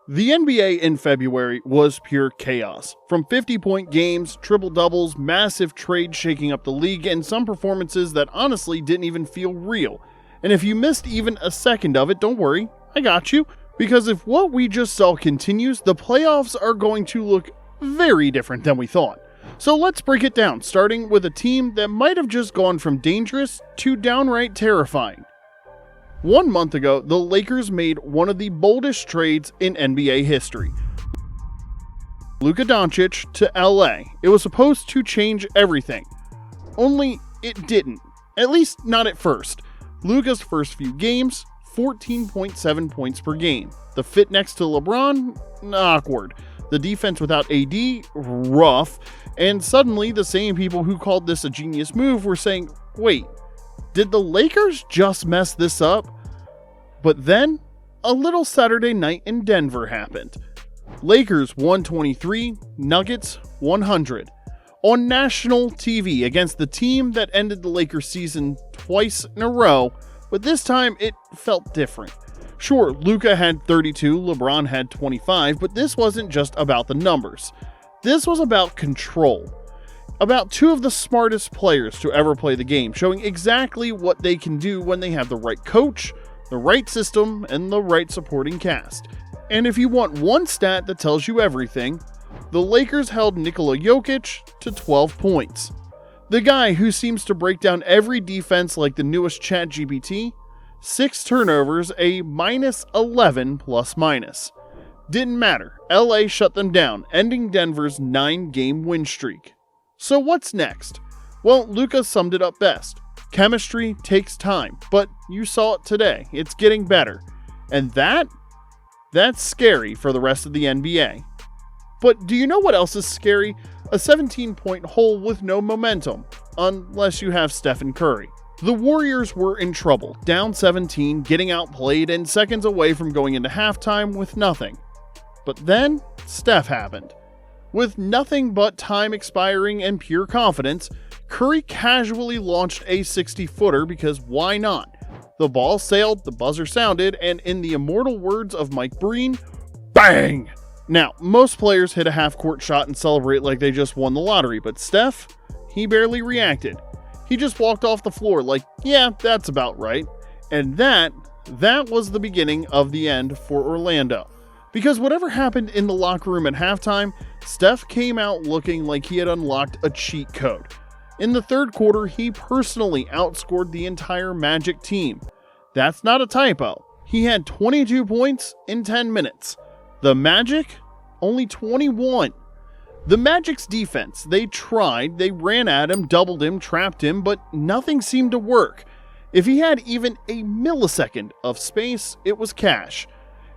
The NBA in February was pure chaos. From 50-point games, triple-doubles, massive trades shaking up the league, and some performances that honestly didn't even feel real. And if you missed even a second of it, don't worry, I got you. Because if what we just saw continues, the playoffs are going to look very different than we thought. So let's break it down, starting with a team that might have just gone from dangerous to downright terrifying. 1 month ago, the Lakers made one of the boldest trades in NBA history. Luka Doncic to LA. It was supposed to change everything. Only it didn't. At least not at first. Luka's first few games, 14.7 points per game. The fit next to LeBron? Awkward. The defense without AD? Rough. And suddenly, the same people who called this a genius move were saying, wait, did the Lakers just mess this up? But then, a little Saturday night in Denver happened. Lakers 123, Nuggets 100. On national TV against the team that ended the Lakers season twice in a row, but this time it felt different. Sure, Luka had 32, LeBron had 25, but this wasn't just about the numbers. This was about control. About two of the smartest players to ever play the game, showing exactly what they can do when they have the right coach, the right system, and the right supporting cast. And if you want one stat that tells you everything, the Lakers held Nikola Jokic to 12 points. The guy who seems to break down every defense like the newest ChatGPT, 6 turnovers, a -11 plus-minus. Didn't matter, LA shut them down, ending Denver's 9-game win streak. So what's next? Well, Luka summed it up best. Chemistry takes time, but you saw it today. It's getting better. And that's scary for the rest of the NBA. But do you know what else is scary? A 17-point hole with no momentum, unless you have Stephen Curry. The Warriors were in trouble, down 17, getting outplayed, and seconds away from going into halftime with nothing. But then, Steph happened. With nothing but time expiring and pure confidence, Curry casually launched a 60-footer because why not? The ball sailed, the buzzer sounded, and in the immortal words of Mike Breen, bang! Now, most players hit a half-court shot and celebrate like they just won the lottery, but Steph, he barely reacted. He just walked off the floor like, yeah, that's about right. And that was the beginning of the end for Orlando. Because whatever happened in the locker room at halftime, Steph came out looking like he had unlocked a cheat code. In the third quarter, he personally outscored the entire Magic team. That's not a typo. He had 22 points in 10 minutes. The Magic, only 21. The Magic's defense, they tried, they ran at him, doubled him, trapped him, but nothing seemed to work. If he had even a millisecond of space, it was cash.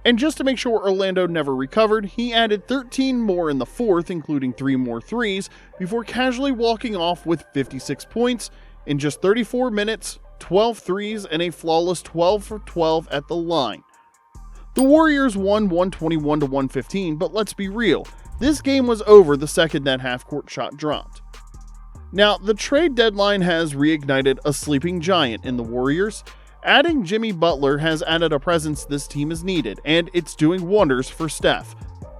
And just to make sure Orlando never recovered, he added 13 more in the fourth, including 3 more threes, before casually walking off with 56 points in just 34 minutes, 12 threes, and a flawless 12 for 12 at the line. The Warriors won 121 to 115, but let's be real, this game was over the second that half-court shot dropped. Now, the trade deadline has reignited a sleeping giant in the Warriors. Adding Jimmy Butler has added a presence this team is needed, and it's doing wonders for Steph.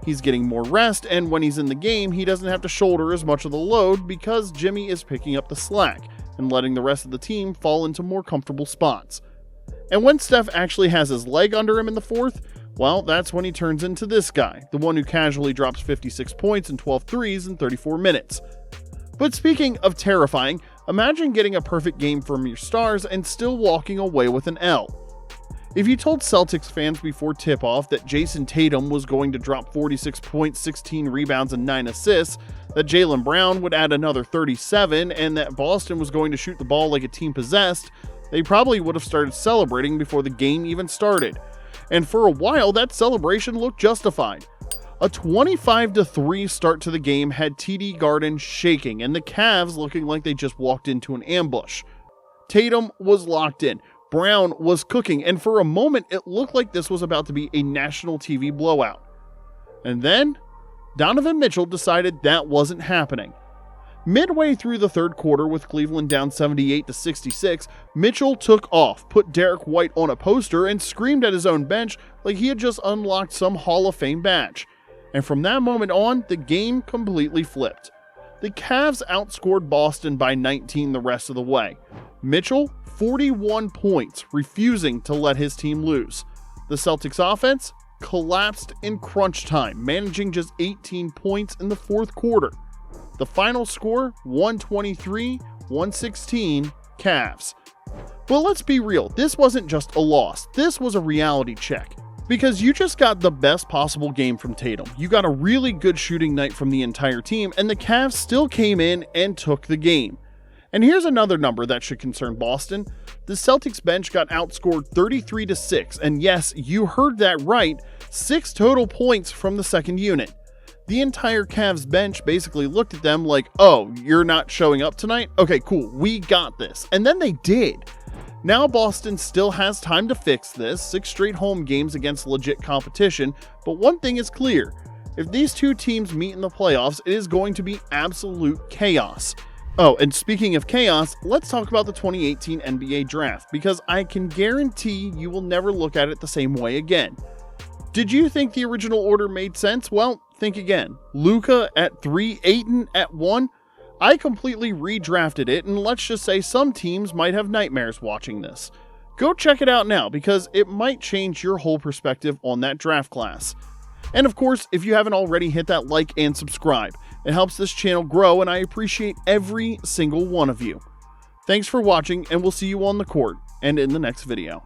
He's getting more rest, and when he's in the game, he doesn't have to shoulder as much of the load because Jimmy is picking up the slack and letting the rest of the team fall into more comfortable spots. And when Steph actually has his leg under him in the fourth, well, that's when he turns into this guy, the one who casually drops 56 points and 12 threes in 34 minutes. But speaking of terrifying, imagine getting a perfect game from your stars and still walking away with an L. If you told Celtics fans before tip-off that Jason Tatum was going to drop 46 points, 16 rebounds, and 9 assists, that Jaylen Brown would add another 37, and that Boston was going to shoot the ball like a team possessed, they probably would have started celebrating before the game even started. And for a while, that celebration looked justified. A 25-3 start to the game had TD Garden shaking and the Cavs looking like they just walked into an ambush. Tatum was locked in, Brown was cooking, and for a moment it looked like this was about to be a national TV blowout. And then, Donovan Mitchell decided that wasn't happening. Midway through the third quarter, with Cleveland down 78-66, Mitchell took off, put Derek White on a poster, and screamed at his own bench like he had just unlocked some Hall of Fame badge. And from that moment on, the game completely flipped. The Cavs outscored Boston by 19 the rest of the way. Mitchell, 41 points, refusing to let his team lose. The Celtics offense collapsed in crunch time, managing just 18 points in the fourth quarter. The final score, 123-116, Cavs. But let's be real, this wasn't just a loss, this was a reality check. Because you just got the best possible game from Tatum. You got a really good shooting night from the entire team, and the Cavs still came in and took the game. And here's another number that should concern Boston. The Celtics bench got outscored 33-6, and yes, you heard that right, 6 total points from the second unit. The entire Cavs bench basically looked at them like, oh, you're not showing up tonight? Okay, cool, we got this. And then they did. Now Boston still has time to fix this, 6 straight home games against legit competition, but one thing is clear. If these two teams meet in the playoffs, it is going to be absolute chaos. Oh, and speaking of chaos, let's talk about the 2018 NBA draft, because I can guarantee you will never look at it the same way again. Did you think the original order made sense? Well, think again. Luka at 3, Ayton at 1. I completely redrafted it, and let's just say some teams might have nightmares watching this. Go check it out now, because it might change your whole perspective on that draft class. And of course, if you haven't already, hit that like and subscribe. It helps this channel grow, and I appreciate every single one of you. Thanks for watching, and we'll see you on the court and in the next video.